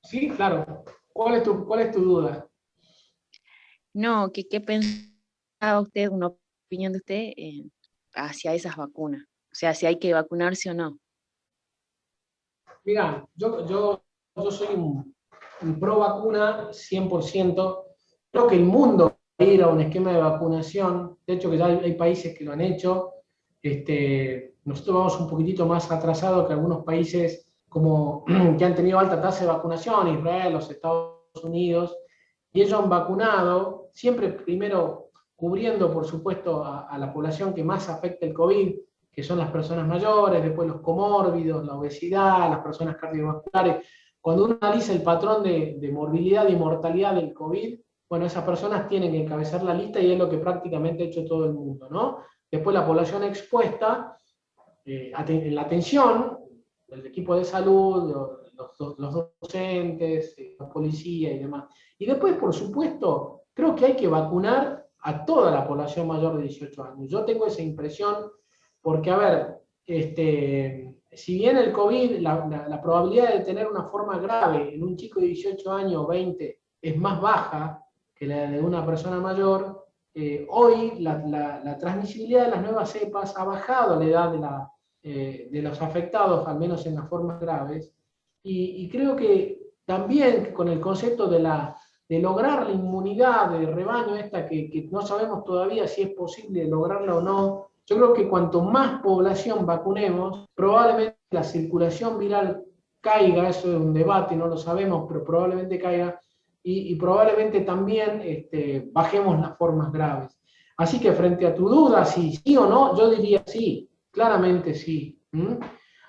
Sí, claro. ¿Cuál es tu duda? No, ¿qué pensaba usted, una opinión de usted hacia esas vacunas? O sea, si hay que vacunarse o no. Mira, yo soy un pro vacuna 100%. Creo que el mundo va a ir a un esquema de vacunación. De hecho, que ya hay países que lo han hecho. Nosotros vamos un poquitito más atrasados que algunos países como que han tenido alta tasa de vacunación, Israel, los Estados Unidos, y ellos han vacunado, siempre primero cubriendo, por supuesto, a la población que más afecta el COVID, que son las personas mayores, después los comórbidos, la obesidad, las personas cardiovasculares. Cuando uno analiza el patrón de morbilidad y mortalidad del COVID, bueno, esas personas tienen que encabezar la lista, y es lo que prácticamente ha hecho todo el mundo, ¿no? Después la población expuesta, en la atención, el equipo de salud, los docentes, los policías y demás. Y después, por supuesto, creo que hay que vacunar a toda la población mayor de 18 años. Yo tengo esa impresión porque, a ver, si bien el COVID, la probabilidad de tener una forma grave en un chico de 18 años o 20 es más baja que la de una persona mayor, hoy la transmisibilidad de las nuevas cepas ha bajado la edad de los afectados, al menos en las formas graves, y creo que también con el concepto de lograr la inmunidad de rebaño, que no sabemos todavía si es posible lograrla o no. Yo creo que cuanto más población vacunemos, probablemente la circulación viral caiga. Eso es un debate, no lo sabemos, pero probablemente caiga, y probablemente también bajemos las formas graves. Así que frente a tu duda, si sí o no, yo diría sí, claramente sí.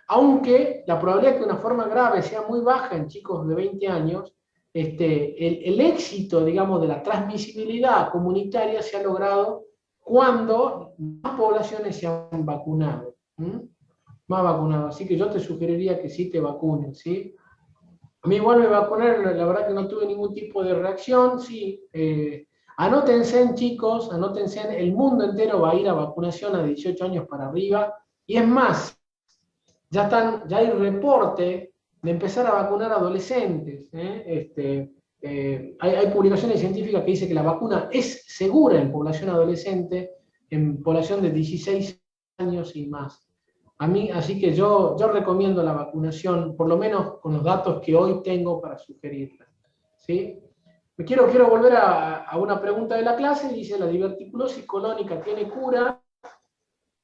aunque la probabilidad de que una forma grave sea muy baja en chicos de 20 años, el éxito, digamos, de la transmisibilidad comunitaria se ha logrado cuando más poblaciones se han vacunado. Más vacunado. Así que yo te sugeriría que sí te vacunes, ¿sí? A mí igual me vacunaron, la verdad que no tuve ningún tipo de reacción, sí. Anótense, chicos, anótense, el mundo entero va a ir a vacunación a 18 años para arriba, y es más, ya hay reporte de empezar a vacunar adolescentes. Hay publicaciones científicas que dicen que la vacuna es segura en población adolescente, en población de 16 años y más. Así que yo recomiendo la vacunación, por lo menos con los datos que hoy tengo para sugerirla. ¿Sí? Quiero volver a una pregunta de la clase. Dice, ¿la diverticulosis colónica tiene cura?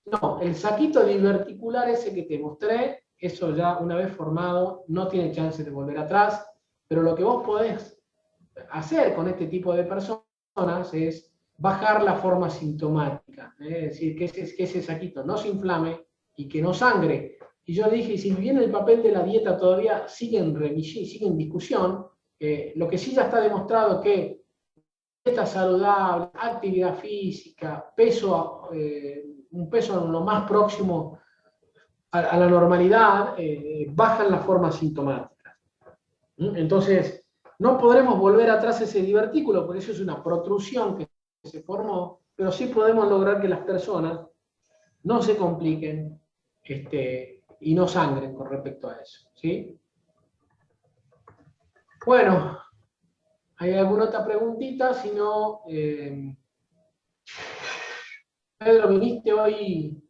No, el saquito diverticular ese que te mostré, eso ya una vez formado no tiene chance de volver atrás, pero lo que vos podés hacer con este tipo de personas es bajar la forma sintomática, es decir, que ese saquito no se inflame y que no sangre. Y yo dije, si bien el papel de la dieta todavía sigue en revisión, sigue en discusión, lo que sí ya está demostrado que dieta saludable, actividad física, peso, un peso lo más próximo a la normalidad, bajan las formas sintomáticas. Entonces, no podremos volver atrás ese divertículo, porque eso es una protrusión que se formó, pero sí podemos lograr que las personas no se compliquen y no sangren con respecto a eso. ¿Sí? Bueno, ¿hay alguna otra preguntita? Si no, Pedro, viniste hoy,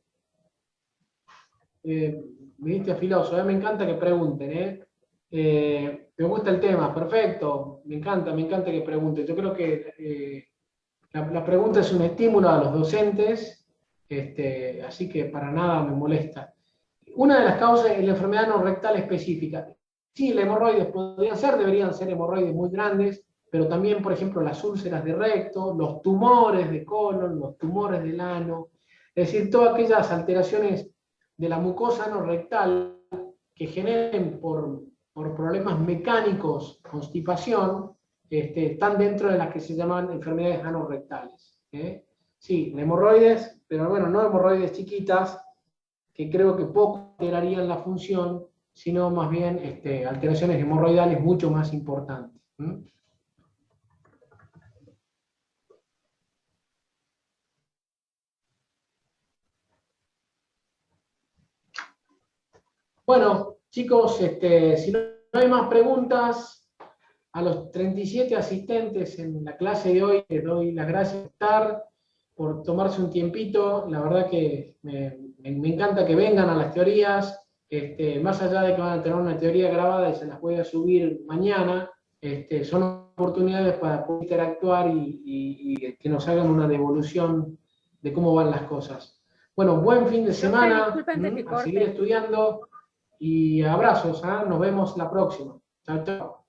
viniste afiloso, me encanta que pregunten, me gusta el tema, perfecto, me encanta que pregunten. Yo creo que la pregunta es un estímulo a los docentes, así que para nada me molesta. Una de las causas es la enfermedad no rectal específica. Sí, las hemorroides deberían ser hemorroides muy grandes, pero también, por ejemplo, las úlceras de recto, los tumores de colon, los tumores del ano, es decir, todas aquellas alteraciones de la mucosa no rectal que generen por problemas mecánicos, constipación, están dentro de las que se llaman enfermedades anorrectales. Sí, hemorroides, pero bueno, no hemorroides chiquitas, que creo que poco alterarían la función, sino más bien alteraciones hemorroidales mucho más importantes. Bueno, chicos, si no hay más preguntas, a los 37 asistentes en la clase de hoy les doy las gracias por estar, por tomarse un tiempito. La verdad que me encanta que vengan a las teorías, más allá de que van a tener una teoría grabada y se las voy a subir mañana, son oportunidades para poder interactuar y que nos hagan una devolución de cómo van las cosas. Bueno, buen fin de semana, a seguir estudiando y abrazos, nos vemos la próxima. Chao, chao.